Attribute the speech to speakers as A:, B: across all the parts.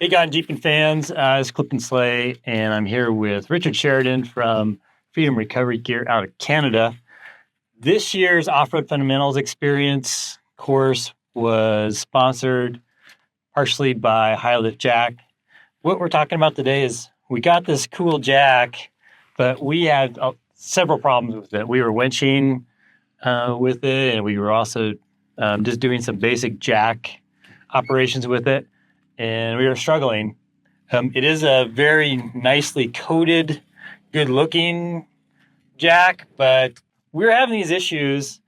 A: Hey, God, Jeep and fans, it's Clip and Slay, and I'm here with Richard Sheridan from Freedom Recovery Gear out of Canada. This year's Off-Road Fundamentals Experience course was sponsored partially by High Lift Jack. What we're talking about today is we got this cool jack, but we had several problems with it. We were winching with it, and we were also just doing some basic jack operations with it, and we were struggling. It is a very nicely coated, good-looking jack, but we were having these issues,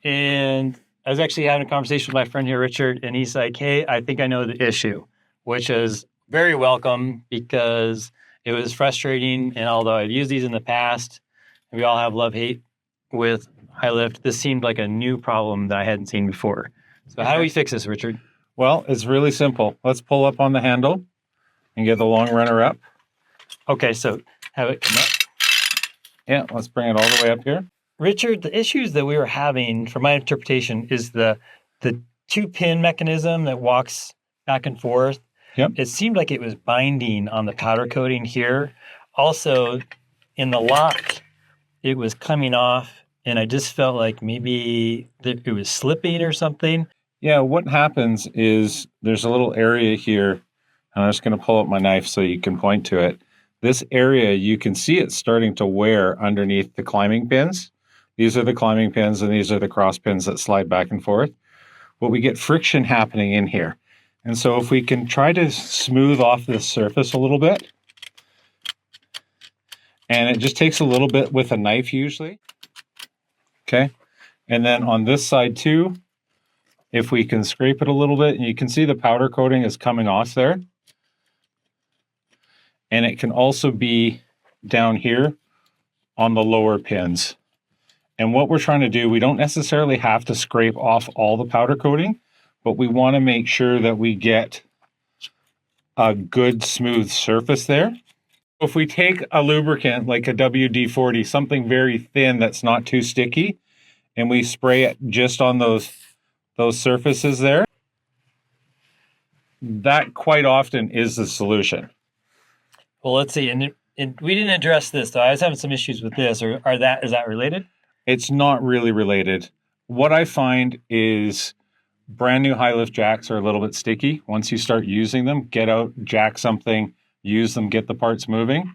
A: and I was actually having a conversation with my friend here, Richard, and he's like, hey, I think I know the issue, which is very welcome because it was frustrating, and although I've used these in the past, and we all have love-hate with high lift, this seemed like a new problem that I hadn't seen before. So how do we fix this, Richard?
B: Well, it's really simple. Let's pull up on the handle and get the long runner up.
A: Okay, so have it come up.
B: Yeah, let's bring it all the way up here.
A: Richard, the issues that we were having, from my interpretation, is the 2-pin mechanism that walks back and forth.
B: Yep.
A: It seemed like it was binding on the powder coating here. Also, in the lock, it was coming off, and I just felt like maybe it was slipping or something.
B: Yeah, what happens is there's a little area here, and I'm just going to pull up my knife so you can point to it. This area, you can see it starting to wear underneath the climbing pins. These are the climbing pins, and these are the cross pins that slide back and forth. But we get friction happening in here. And so if we can try to smooth off this surface a little bit, and it just takes a little bit with a knife usually. Okay. And then on this side too, if we can scrape it a little bit, and you can see the powder coating is coming off there. And it can also be down here on the lower pins. And what we're trying to do, we don't necessarily have to scrape off all the powder coating, but we want to make sure that we get a good smooth surface there. If we take a lubricant like a WD-40, something very thin that's not too sticky, and we spray it just on those surfaces there, that quite often is the solution.
A: Well, let's see. And we didn't address this, though. I was having some issues with this. Is that related?
B: It's not really related. What I find is brand new high lift jacks are a little bit sticky. Once you start using them, get out, jack something, use them, get the parts moving,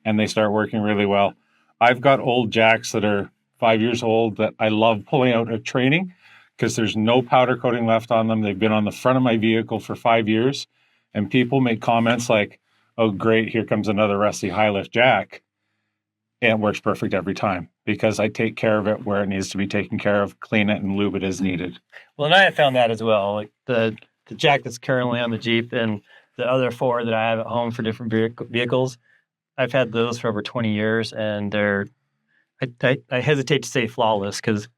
B: and they start working really well. I've got old jacks that are 5 years old that I love pulling out at training because there's no powder coating left on them. They've been on the front of my vehicle for 5 years, and people make comments like, oh, great, here comes another rusty high lift jack. And it works perfect every time because I take care of it where it needs to be taken care of, clean it, and lube it as needed.
A: Well, and I have found that as well. Like the jack that's currently on the Jeep and the other 4 that I have at home for different vehicles, I've had those for over 20 years, and they're, I hesitate to say flawless because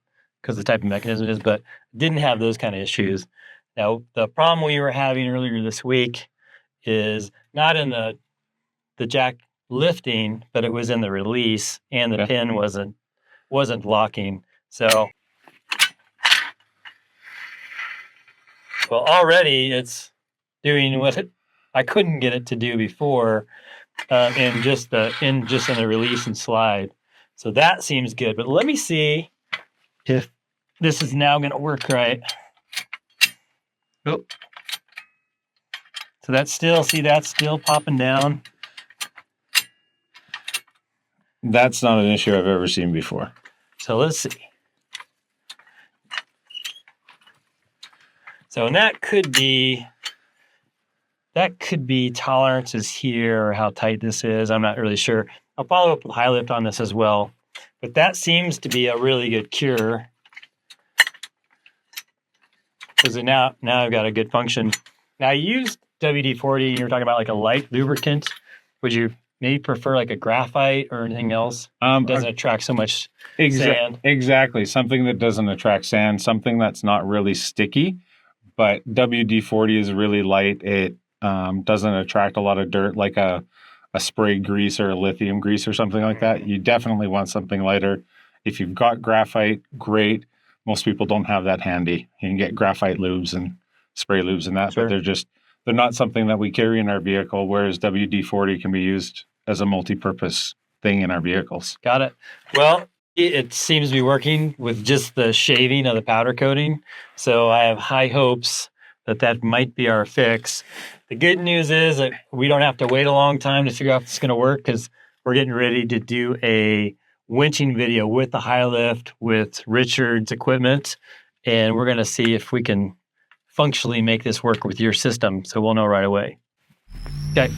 A: the type of mechanism it is, but didn't have those kind of issues. Now, the problem we were having earlier this week is not in the jack lifting, but it was in the release, and the pin wasn't locking. So, well, already it's doing what I couldn't get it to do before in just in the release and slide. So that seems good. But let me see if this is now going to work right. Oh. So that's still popping down.
B: That's not an issue I've ever seen before.
A: So let's see. So, and that could be tolerances here or how tight this is. I'm not really sure. I'll follow up with high lift on this as well. But that seems to be a really good cure. Because now I've got a good function. Now, I used WD-40, and you're talking about like a light lubricant. Would you maybe prefer like a graphite or anything else? Doesn't attract so much sand.
B: Exactly. Something that doesn't attract sand, something that's not really sticky. But WD-40 is really light. It doesn't attract a lot of dirt like a spray grease or a lithium grease or something like that. You definitely want something lighter. If you've got graphite, great. Most people don't have that handy. You can get graphite lubes and spray lubes and that,
A: Sure.
B: but they're not something that we carry in our vehicle, whereas WD-40 can be used as a multi-purpose thing in our vehicles.
A: Got it. Well, it seems to be working with just the shaving of the powder coating. So I have high hopes that that might be our fix. The good news is that we don't have to wait a long time to figure out if it's going to work, because we're getting ready to do a winching video with the high lift with Richard's equipment. And we're going to see if we can functionally make this work with your system. So we'll know right away. Okay.